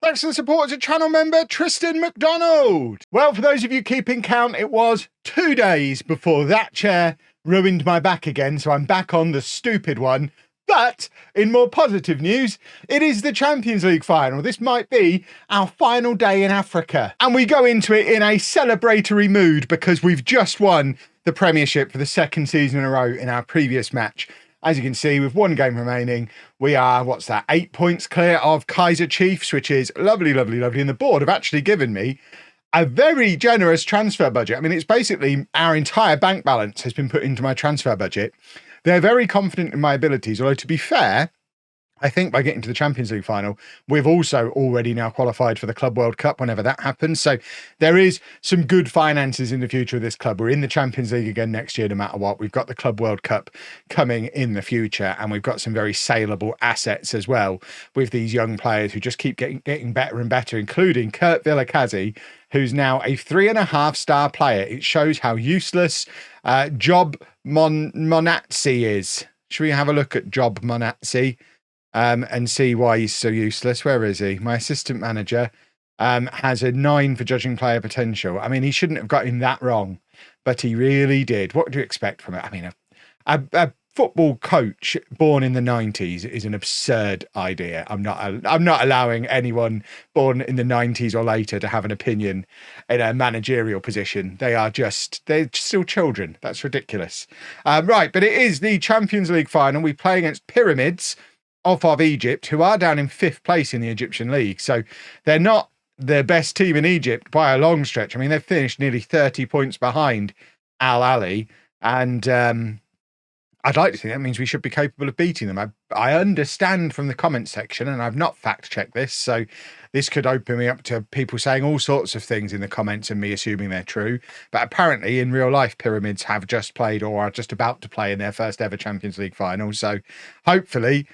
Excellent support as a channel member, Tristan McDonald. Well, for those of you keeping count, it was 2 days before that chair ruined my back again, so I'm back on the stupid one. But in more positive news, it is the Champions League final. This might be our final day in Africa. And we go into it in a celebratory mood because we've just won the Premiership for the second season in a row in our previous match. As you can see, with 1 game remaining, we are, 8 points clear of Kaiser Chiefs, which is lovely, lovely, lovely. And the board have actually given me a very generous transfer budget. I mean, it's basically our entire bank balance has been put into my transfer budget. They're very confident in my abilities, although to be fair, I think by getting to the Champions League final, we've also already now qualified for the Club World Cup whenever that happens. So there is some good finances in the future of this club. We're in the Champions League again next year, no matter what. We've got the Club World Cup coming in the future, and we've got some very saleable assets as well with these young players who just keep getting better and better, including Kurt Villakazi, who's now a 3.5-star player. It shows how useless Job Monatsi is. Should we have a look at Job Monatsi? And see why he's so useless. Where is he? My assistant manager has a 9 for judging player potential. I mean, he shouldn't have got him that wrong, but he really did. What do you expect from it? I mean, a football coach born in the 90s is an absurd idea. I'm not allowing anyone born in the 90s or later to have an opinion in a managerial position. They're still children. That's ridiculous. Right, but it is the Champions League final. We play against Pyramids of Egypt, who are down in 5th place in the Egyptian league. So they're not the best team in Egypt by a long stretch. I mean, they've finished nearly 30 points behind Al Ahly. And I'd like to think that means we should be capable of beating them. I understand from the comment section, and I've not fact-checked this, so this could open me up to people saying all sorts of things in the comments and me assuming they're true. But apparently, in real life, Pyramids have just played or are just about to play in their first ever Champions League final. So hopefully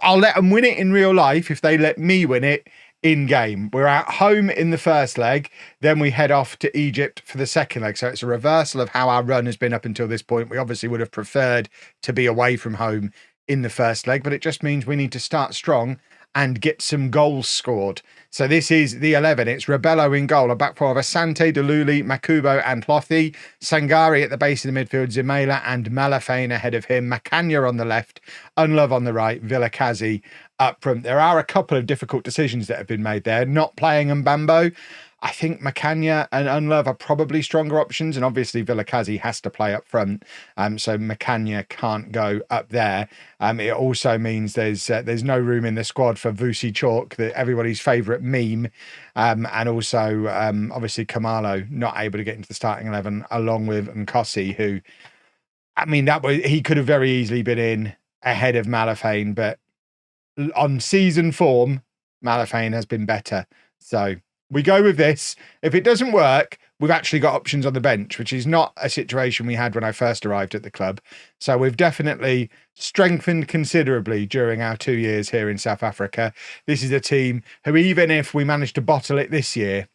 I'll let them win it in real life if they let me win it in game. We're at home in the first leg, then we head off to Egypt for the second leg. So it's a reversal of how our run has been up until this point. We obviously would have preferred to be away from home in the first leg, but it just means we need to start strong and get some goals scored. So this is the 11. It's Rebello in goal, a back four of Asante, Deluli, Makubo and Lothi. Sangari at the base of the midfield, Zimela and Malafane ahead of him. Makanya on the left, Unlove on the right, Villakazi up front. There are a couple of difficult decisions that have been made there. Not playing Mbambo. I think Makanya and Unlove are probably stronger options, and obviously Villakazi has to play up front, so Makanya can't go up there. It also means there's no room in the squad for Vusi Chalk, everybody's favourite meme, and also obviously Kamalo not able to get into the starting 11 along with Nkosi, who, I mean, he could have very easily been in ahead of Malafane, but on season form, Malafane has been better, so we go with this. If it doesn't work, we've actually got options on the bench, which is not a situation we had when I first arrived at the club. So we've definitely strengthened considerably during our 2 years here in South Africa. This is a team who, even if we manage to bottle it this year,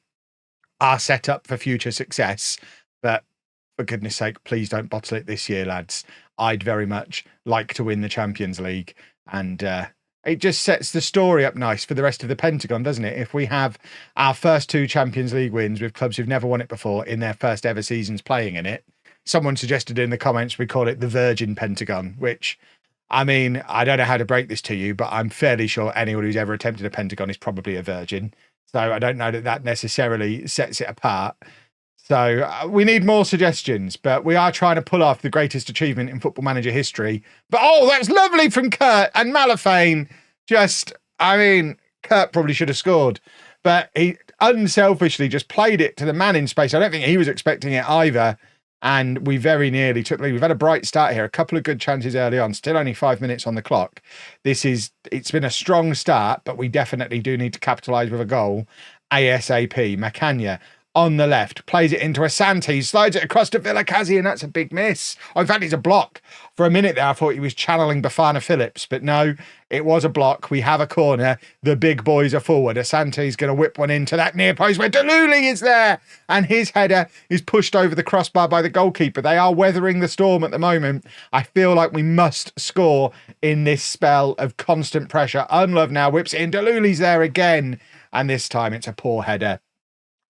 are set up for future success. But for goodness sake, please don't bottle it this year, lads. I'd very much like to win the Champions League, and it just sets the story up nice for the rest of the Pentagon, doesn't it? If we have our first 2 Champions League wins with clubs who've never won it before in their first ever seasons playing in it. Someone suggested in the comments we call it the Virgin Pentagon, which, I mean, I don't know how to break this to you, but I'm fairly sure anyone who's ever attempted a Pentagon is probably a virgin. So I don't know that necessarily sets it apart. So we need more suggestions, but we are trying to pull off the greatest achievement in Football Manager history. But, oh, that's lovely from Kurt and Malafane. Kurt probably should have scored, but he unselfishly just played it to the man in space. I don't think he was expecting it either, and we very nearly took the lead. We've had a bright start here, a couple of good chances early on, still only 5 minutes on the clock. It's been a strong start, but we definitely do need to capitalise with a goal ASAP. Makanya on the left, plays it into Asante, slides it across to Villakazi, and that's a big miss. Oh, in fact, it's a block. For a minute there, I thought he was channeling Bafana Phillips, but no, it was a block. We have a corner. The big boys are forward. Asante's going to whip one into that near post where Deluli is there, and his header is pushed over the crossbar by the goalkeeper. They are weathering the storm at the moment. I feel like we must score in this spell of constant pressure. Unlove now whips it in. Deluli's there again. And this time it's a poor header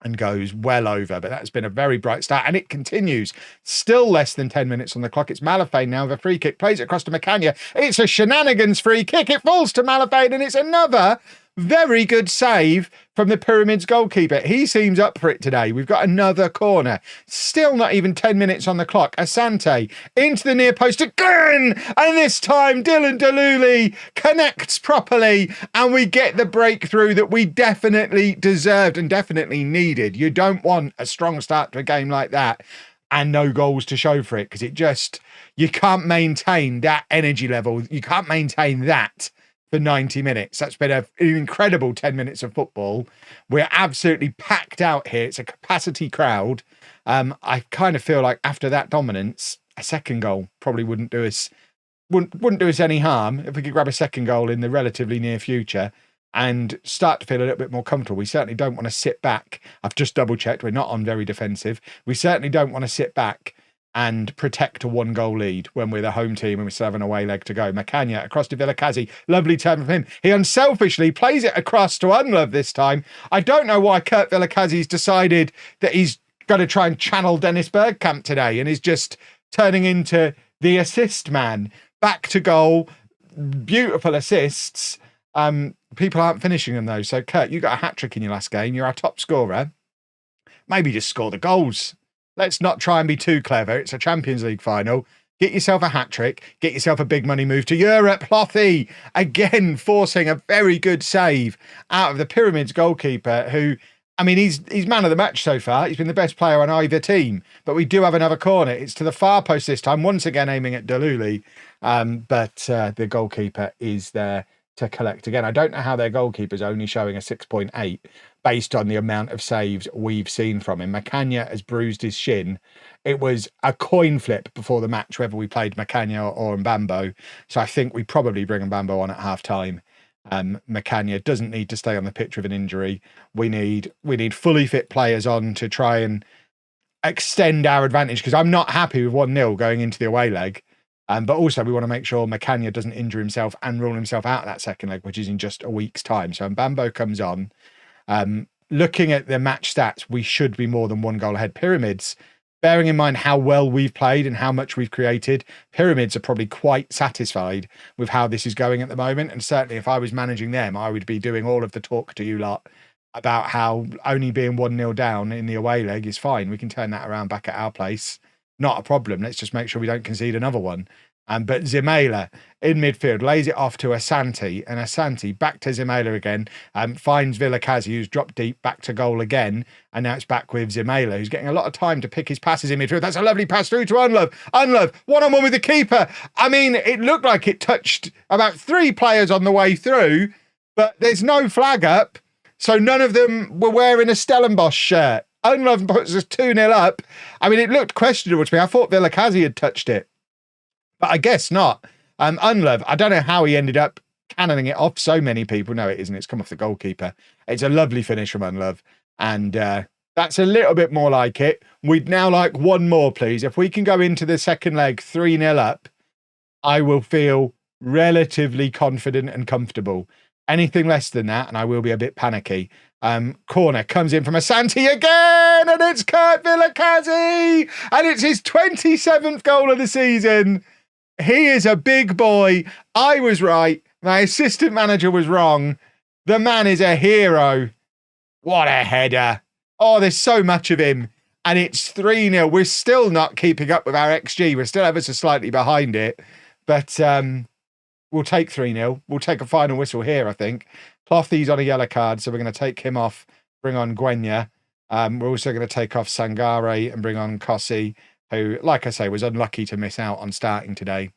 and goes well over. But that's been a very bright start, and it continues. Still less than 10 minutes on the clock. It's Malafane now with a free kick, plays it across to Macania. It's a shenanigans free kick. It falls to Malafane, and it's another very good save from the Pyramids goalkeeper. He seems up for it today. We've got another corner. Still not even 10 minutes on the clock. Asante into the near post again. And this time Dylan Deluli connects properly. And we get the breakthrough that we definitely deserved and definitely needed. You don't want a strong start to a game like that and no goals to show for it, because you can't maintain that energy level. You can't maintain that for 90 minutes. That's been an incredible 10 minutes of football. We're absolutely packed out here. It's a capacity crowd. I kind of feel like after that dominance, a second goal probably wouldn't do us any harm if we could grab a second goal in the relatively near future and start to feel a little bit more comfortable. We certainly don't want to sit back. I've just double checked. We're not on very defensive. We certainly don't want to sit back and protect a 1-goal lead when we're the home team and we still have an away leg to go. Macania across to Vilakazi. Lovely turn from him. He unselfishly plays it across to Unlove this time. I don't know why Kurt Vilakazi's decided that he's going to try and channel Dennis Bergkamp today and is just turning into the assist man. Back to goal. Beautiful assists. People aren't finishing them though. So Kurt, you got a hat-trick in your last game. You're our top scorer. Maybe just score the goals. Let's not try and be too clever. It's a Champions League final. Get yourself a hat-trick. Get yourself a big money move to Europe. Lothy, again, forcing a very good save out of the Pyramids goalkeeper who, I mean, he's man of the match so far. He's been the best player on either team. But we do have another corner. It's to the far post this time, once again aiming at Deluli. But the goalkeeper is there to collect again. I don't know how their goalkeeper's only showing a 6.8 based on the amount of saves we've seen from him. Macania has bruised his shin. It was a coin flip before the match, whether we played Macania or Mbambo. So I think we probably bring Mbambo on at half time. Macania doesn't need to stay on the pitch with an injury. We need fully fit players on to try and extend our advantage, because I'm not happy with 1-0 going into the away leg. But also we want to make sure Macania doesn't injure himself and rule himself out of that second leg, which is in just a week's time. So Mbambo comes on. Looking at the match stats, we should be more than 1 goal ahead. Pyramids, bearing in mind how well we've played and how much we've created, Pyramids are probably quite satisfied with how this is going at the moment. And certainly if I was managing them, I would be doing all of the talk to you lot about how only being 1-0 down in the away leg is fine. We can turn that around back at our place. Not a problem. Let's just make sure we don't concede another one. But Zimela in midfield lays it off to Asante, and Asante back to Zimela again, finds Vilakazi, who's dropped deep, back to goal again, and now it's back with Zimela, who's getting a lot of time to pick his passes in midfield. That's a lovely pass through to Unlove. Unlove, one-on-one with the keeper. I mean, it looked like it touched about 3 players on the way through, but there's no flag up, so none of them were wearing a Stellenbosch shirt. Unlove puts us 2-0 up. I mean, it looked questionable to me. I thought Vilakazi had touched it, but I guess not. Unlove, I don't know how he ended up cannoning it off so many people. No, it isn't. It's come off the goalkeeper. It's a lovely finish from Unlove. And that's a little bit more like it. We'd now like 1 more, please. If we can go into the second leg 3-0 up, I will feel relatively confident and comfortable. Anything less than that, and I will be a bit panicky. Corner comes in from Asante again, and it's Kurt Vilakazi, and it's his 27th goal of the season. He is a big boy. I was right. My assistant manager was wrong. The man is a hero. What a header. Oh, there's so much of him. And it's 3-0. We're still not keeping up with our XG. We're still ever so slightly behind it. But we'll take 3-0. We'll take a final whistle here, I think. Clothy's on a yellow card, so we're going to take him off, bring on Gwenya. We're also going to take off Sangare and bring on Kossi, who, like I say, was unlucky to miss out on starting today.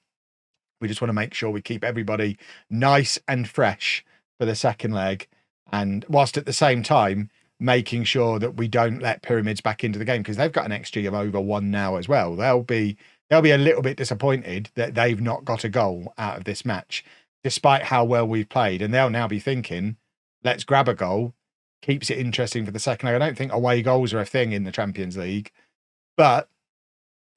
We just want to make sure we keep everybody nice and fresh for the second leg, and whilst at the same time making sure that we don't let Pyramids back into the game, because they've got an XG of over 1 now as well. They'll be a little bit disappointed that they've not got a goal out of this match, despite how well we've played. And they'll now be thinking, let's grab a goal. Keeps it interesting for the second leg. I don't think away goals are a thing in the Champions League, but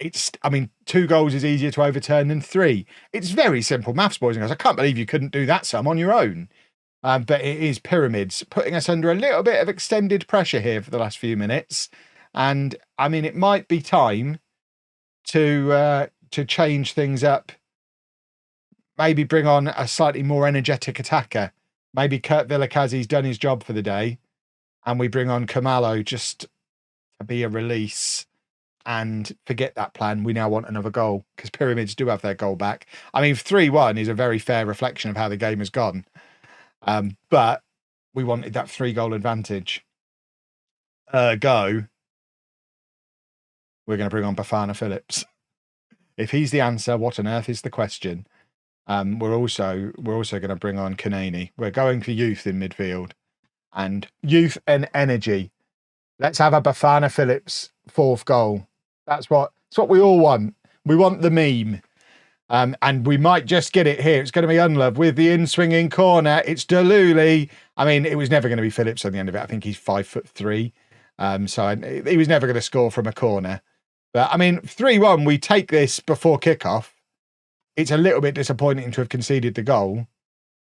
2 goals is easier to overturn than 3. It's very simple maths, boys and girls. I can't believe you couldn't do that sum on your own. But it is Pyramids putting us under a little bit of extended pressure here for the last few minutes. And I mean, it might be time to change things up. Maybe bring on a slightly more energetic attacker. Maybe Kurt Villakazi's done his job for the day, and we bring on Kamalo just to be a release and forget that plan. We now want another goal because Pyramids do have their goal back. I mean, 3-1 is a very fair reflection of how the game has gone. But we wanted that 3-goal advantage. We're going to bring on Bafana Phillips. If he's the answer, what on earth is the question? We're also going to bring on Kanani. We're going for youth in midfield and youth and energy. Let's have a Bafana Phillips 4th goal. That's what we all want. We want the meme. And we might just get it here. It's going to be Unlove with the in-swinging corner. It's Deluli. I mean, it was never going to be Phillips on the end of it. I think he's 5'3". He was never going to score from a corner. But I mean, 3-1, we take this before kickoff. It's a little bit disappointing to have conceded the goal.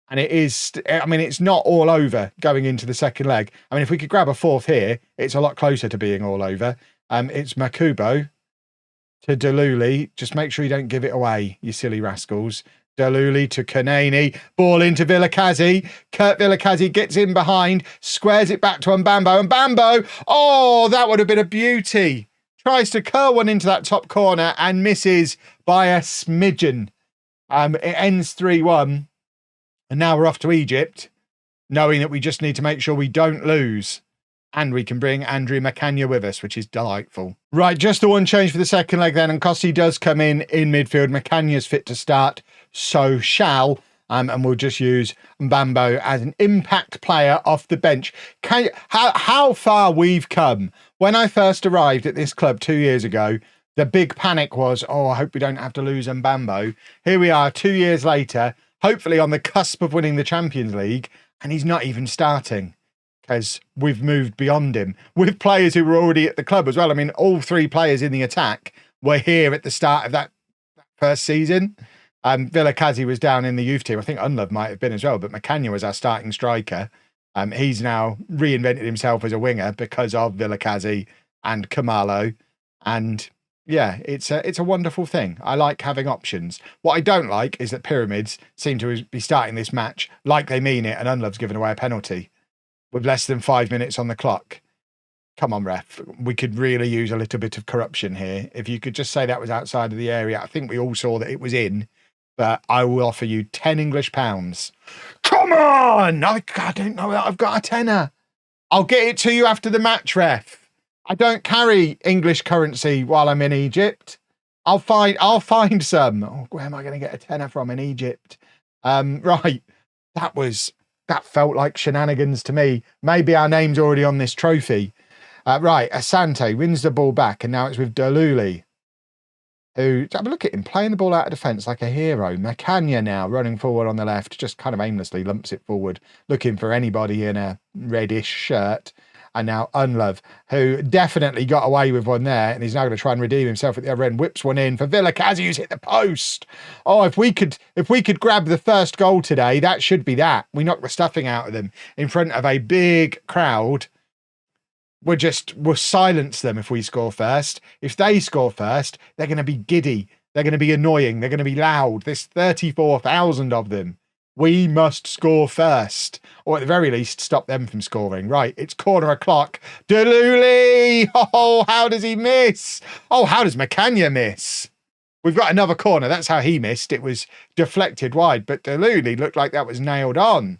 And it is, I mean, it's not all over going into the second leg. I mean, if we could grab a 4th here, it's a lot closer to being all over. It's Makubo to Deluli. Just make sure you don't give it away, you silly rascals. Deluli to Kanani. Ball into Villakazi. Kurt Villakazi gets in behind, squares it back to Mbambo. And Mbambo, oh, that would have been a beauty. Tries to curl one into that top corner and misses by a smidgen. It ends 3-1. And now we're off to Egypt, knowing that we just need to make sure we don't lose. And we can bring Andrew Macania with us, which is delightful. Right, just the one change for the second leg then. And Costi does come in midfield. Macania's fit to start, so shall. And we'll just use Mbambo as an impact player off the bench. How far we've come. When I first arrived at this club 2 years ago, the big panic was, oh, I hope we don't have to lose Mbambo. Here we are 2 years later, hopefully on the cusp of winning the Champions League, and he's not even starting because we've moved beyond him with players who were already at the club as well. I mean, all 3 players in the attack were here at the start of that first season. Villakazi was down in the youth team. I think Unlove might have been as well, but Macania was our starting striker. He's now reinvented himself as a winger because of Villakazi and Kamalo. And yeah, it's a wonderful thing. I like having options. What I don't like is that Pyramids seem to be starting this match like they mean it, and Unlove's given away a penalty with less than 5 minutes on the clock. Come on, ref. We could really use a little bit of corruption here. If you could just say that was outside of the area. I think we all saw that it was in, but I will offer you 10 English pounds. Come on! I don't know that I've got a tenner. I'll get it to you after the match, ref. I don't carry English currency while I'm in Egypt. I'll find some. Oh, where am I going to get a tenner from in Egypt? Right. That felt like shenanigans to me. Maybe our name's already on this trophy. Right. Asante wins the ball back, and now it's with Deluli, who, have a look at him, playing the ball out of defence like a hero. Macania now running forward on the left, just kind of aimlessly lumps it forward, looking for anybody in a reddish shirt. And now Unlove, who definitely got away with one there, and he's now going to try and redeem himself at the other end. Whips one in for Villakazi, who's hit the post. Oh, if we could grab the first goal today, that should be that. We knocked the stuffing out of them in front of a big crowd. We'll silence them if we score first. If they score first, they're going to be giddy. They're going to be annoying. They're going to be loud. There's 34,000 of them. We must score first, or at the very least, stop them from scoring. Right, it's corner o'clock. Deluli! Oh, how does he miss? Oh, how does Macania miss? We've got another corner. That's how he missed. It was deflected wide, but Deluli looked like that was nailed on.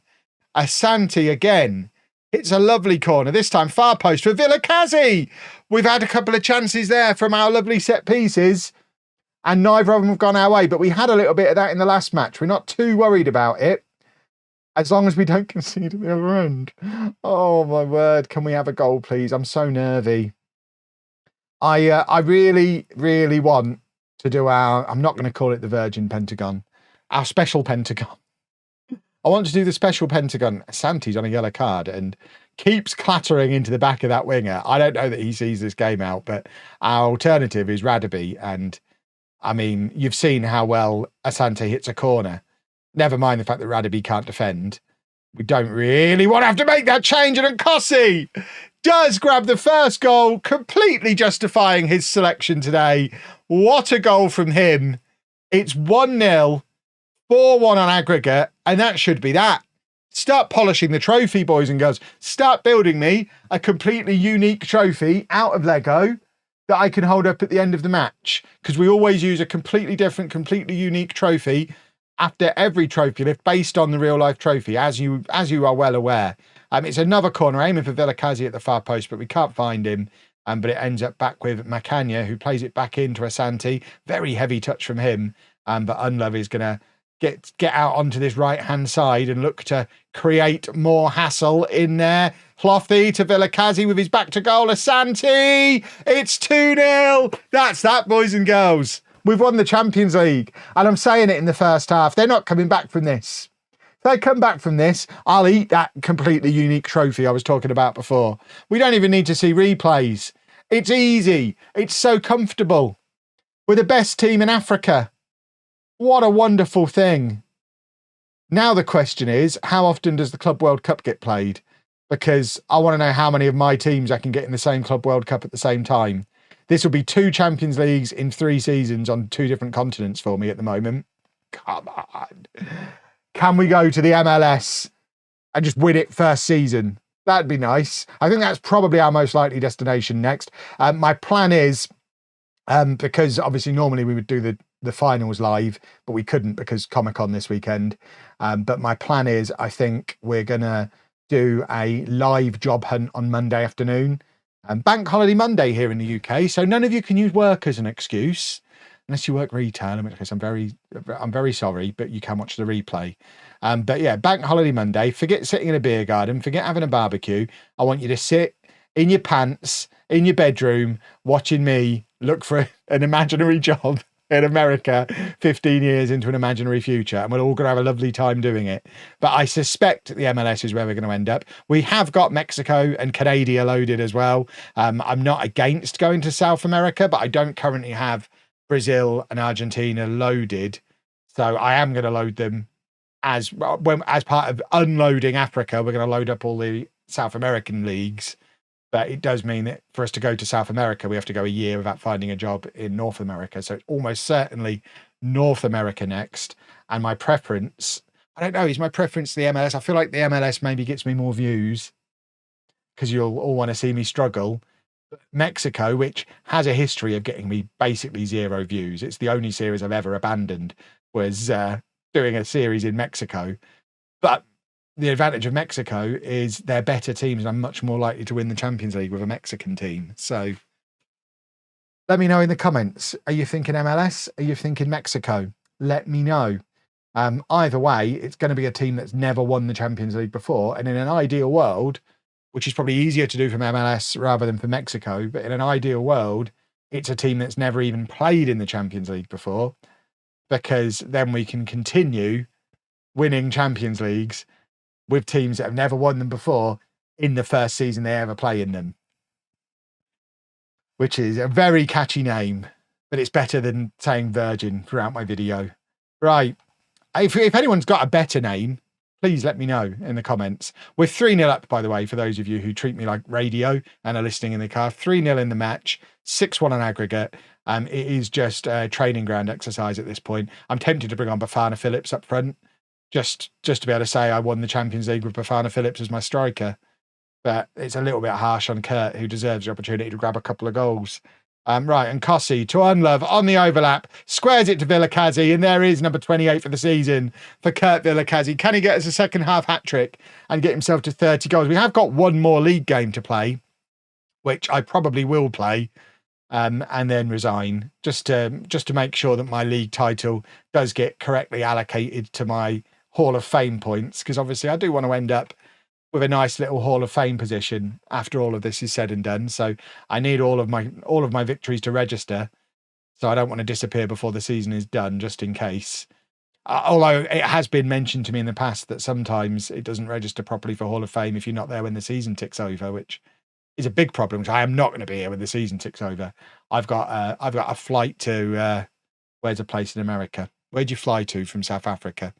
Asante again. It's a lovely corner, this time far post for Villakazi. We've had a couple of chances there from our lovely set pieces, and neither of them have gone our way, but we had a little bit of that in the last match. We're not too worried about it, as long as we don't concede at the other end. Oh, my word. Can we have a goal, please? I'm so nervy. I really, really want to do I'm not going to call it the Virgin Pentagon, our special Pentagon. I want to do the special Pentagon. Santi's on a yellow card and keeps clattering into the back of that winger. I don't know that he sees this game out, but our alternative is Radaby. And I mean, you've seen how well Asante hits a corner. Never mind the fact that Radaby can't defend. We don't really want to have to make that change, and Nkossi does grab the first goal, completely justifying his selection today. What a goal from him. It's 1-0, 4-1 on aggregate, and that should be that. Start polishing the trophy, boys and girls. Start building me a completely unique trophy out of Lego that I can hold up at the end of the match, because we always use a completely different, completely unique trophy after every trophy lift based on the real life trophy, as you are well aware. It's another corner, aiming for Vilakazi at the far post, but we can't find him. But it ends up back with Macania, who plays it back into Asante. Very heavy touch from him. But Unlove is going to get out onto this right-hand side and look to create more hassle in there. Hlothy to Vilakazi with his back to goal. Asante! It's 2-0! That's that, boys and girls. We've won the Champions League. And I'm saying it in the first half. They're not coming back from this. If they come back from this, I'll eat that completely unique trophy I was talking about before. We don't even need to see replays. It's easy. It's so comfortable. We're the best team in Africa. What a wonderful thing. Now the question is, how often does the Club World Cup get played? Because I want to know how many of my teams I can get in the same Club World Cup at the same time. This will be 2 Champions Leagues in 3 seasons on 2 different continents for me at the moment. Come on. Can we go to the MLS and just win it first season? That'd be nice. I think that's probably our most likely destination next. My plan is, because obviously normally we would do the finals live, but we couldn't because Comic-Con this weekend. But my plan is, I think we're going to do a live job hunt on Monday afternoon. Bank holiday Monday here in the UK, so none of you can use work as an excuse. Unless you work retail, in which case I'm very sorry, but you can watch the replay. But yeah, bank holiday Monday. Forget sitting in a beer garden. Forget having a barbecue. I want you to sit in your pants, in your bedroom, watching me look for an imaginary job in America 15 years into an imaginary future. And we're all going to have a lovely time doing it. But I suspect the MLS is where we're going to end up. We have got Mexico and Canada loaded as well. I'm not against going to South America, but I don't currently have Brazil and Argentina loaded, so I am going to load them as part of unloading Africa. We're going to load up all the South American leagues, but it does mean that for us to go to South America, we have to go a year without finding a job in North America. So it's almost certainly North America next. And my preference, I don't know, is my preference the MLS? I feel like the MLS maybe gets me more views because you'll all want to see me struggle. Mexico, which has a history of getting me basically 0 views. It's the only series I've ever abandoned, was doing a series in Mexico. But the advantage of Mexico is they're better teams, and I'm much more likely to win the Champions League with a Mexican team. So let me know in the comments. Are you thinking MLS? Are you thinking Mexico? Let me know. Either way, it's going to be a team that's never won the Champions League before. And in an ideal world, which is probably easier to do from MLS rather than for Mexico, but in an ideal world, it's a team that's never even played in the Champions League before, because then we can continue winning Champions Leagues with teams that have never won them before in the first season they ever play in them, which is a very catchy name, but it's better than saying Virgin throughout my video. Right. If anyone's got a better name, please let me know in the comments. We're 3-0 up, by the way, for those of you who treat me like radio and are listening in the car. 3-0 in the match, 6-1 on aggregate. It is just a training ground exercise at this point. I'm tempted to bring on Bafana Phillips up front, just to be able to say I won the Champions League with Bafana Phillips as my striker. But it's a little bit harsh on Kurt, who deserves the opportunity to grab a couple of goals. Right, and Nkossi to Unlove on the overlap, squares it to Vilakazi, and there is number 28 for the season for Kurt Vilakazi. Can he get us a second half hat-trick and get himself to 30 goals? We have got one more league game to play, which I probably will play, and then resign, just to make sure that my league title does get correctly allocated to my Hall of Fame points, because obviously I do want to end up with a nice little Hall of Fame position after all of this is said and done. So I need all of my victories to register. So I don't want to disappear before the season is done, just in case. Although it has been mentioned to me in the past that sometimes it doesn't register properly for Hall of Fame if you're not there when the season ticks over, which is a big problem, which I am not going to be here when the season ticks over. I've got a flight to, where's a place in America? Where'd you fly to from South Africa?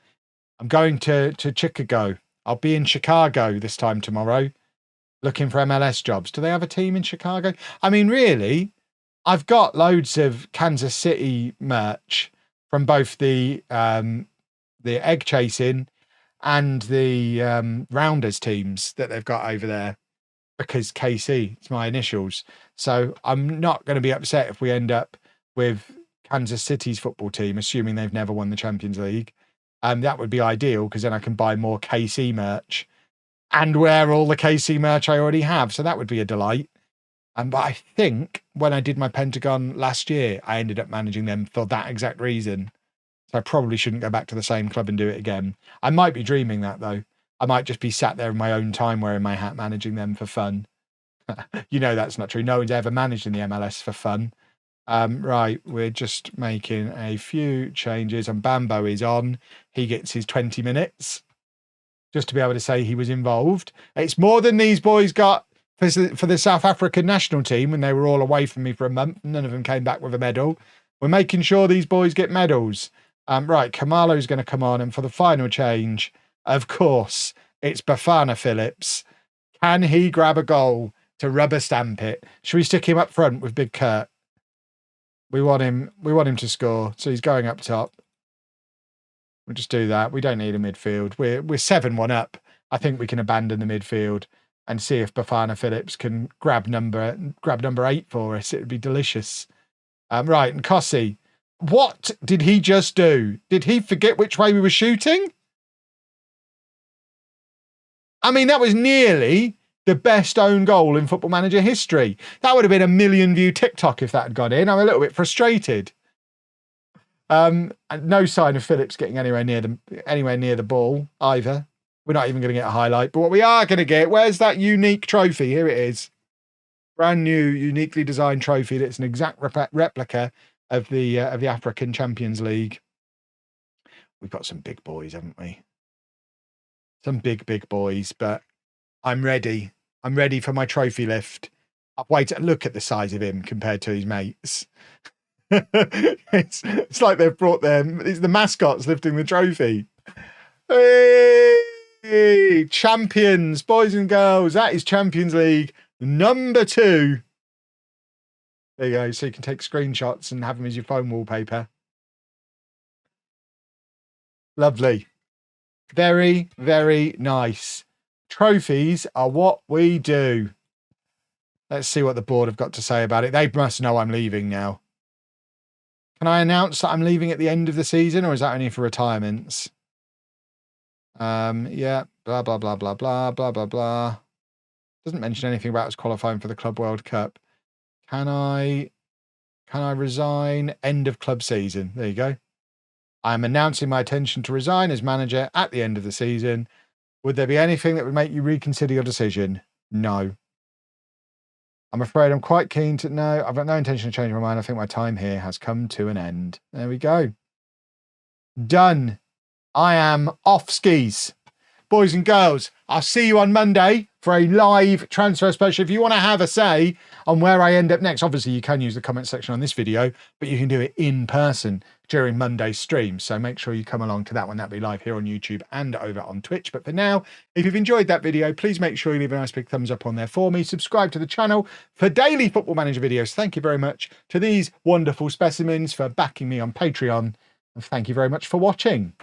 I'm going to Chicago I'll be in Chicago this time tomorrow, looking for MLS jobs. Do they have a team in Chicago? I mean, really, I've got loads of Kansas City merch from both the egg chasing and the Rounders teams that they've got over there, because KC, it's my initials. So I'm not going to be upset if we end up with Kansas City's football team, assuming they've never won the Champions League. That would be ideal, because then I can buy more KC merch and wear all the KC merch I already have. So that would be a delight. But I think when I did my Pentagon last year, I ended up managing them for that exact reason. So I probably shouldn't go back to the same club and do it again. I might be dreaming that, though. I might just be sat there in my own time wearing my hat, managing them for fun. You know that's not true. No one's ever managed in the MLS for fun. Right, we're just making a few changes, and Bambo is on. He gets his 20 minutes just to be able to say he was involved. It's more than these boys got for the South African national team when they were all away from me for a month. None of them came back with a medal. We're making sure these boys get medals. Right, Kamalo's going to come on, and for the final change, of course, it's Bafana Phillips. Can he grab a goal to rubber stamp it? Should we stick him up front with Big Kurt? We want him to score, so he's going up top. We'll just do that. We don't need a midfield. We're 7-1 up. I think we can abandon the midfield and see if Bafana Phillips can grab number 8 for us. It would be delicious. Right, and Kossi, what did he just do? Did he forget which way we were shooting? I mean, that was nearly the best own goal in Football Manager history. That would have been a 1 million view TikTok if that had gone in. I'm a little bit frustrated. And no sign of Phillips getting anywhere near the ball either. We're not even going to get a highlight. But what we are going to get, where's that unique trophy? Here it is. Brand new, uniquely designed trophy that's an exact replica of the African Champions League. We've got some big boys, haven't we? Some big boys, but I'm ready. I'm ready for my trophy lift. Wait, look at the size of him compared to his mates. It's like they've brought them. It's the mascots lifting the trophy. Hey, champions, boys and girls. That is Champions League number 2. There you go. So you can take screenshots and have them as your phone wallpaper. Lovely. Very, very nice. Trophies are what we do. Let's see what the board have got to say about it. They must know I'm leaving now. Can I announce that I'm leaving at the end of the season, or is that only for retirements? Yeah, blah, blah, blah, blah, blah, blah, blah, blah. Doesn't mention anything about us qualifying for the Club World Cup. Can I resign end of club season? There you go. I'm announcing my intention to resign as manager at the end of the season. Would there be anything that would make you reconsider your decision? No. I'm afraid I'm quite keen to... No, I've got no intention of changing my mind. I think my time here has come to an end. There we go. Done. I am off skis. Boys and girls, I'll see you on Monday for a live transfer special. If you want to have a say on where I end up next, obviously you can use the comment section on this video, but you can do it in person during Monday's stream. So make sure you come along to that one. That'll be live here on YouTube and over on Twitch. But for now, if you've enjoyed that video, please make sure you leave a nice big thumbs up on there for me. Subscribe to the channel for daily Football Manager videos. Thank you very much to these wonderful specimens for backing me on Patreon. And thank you very much for watching.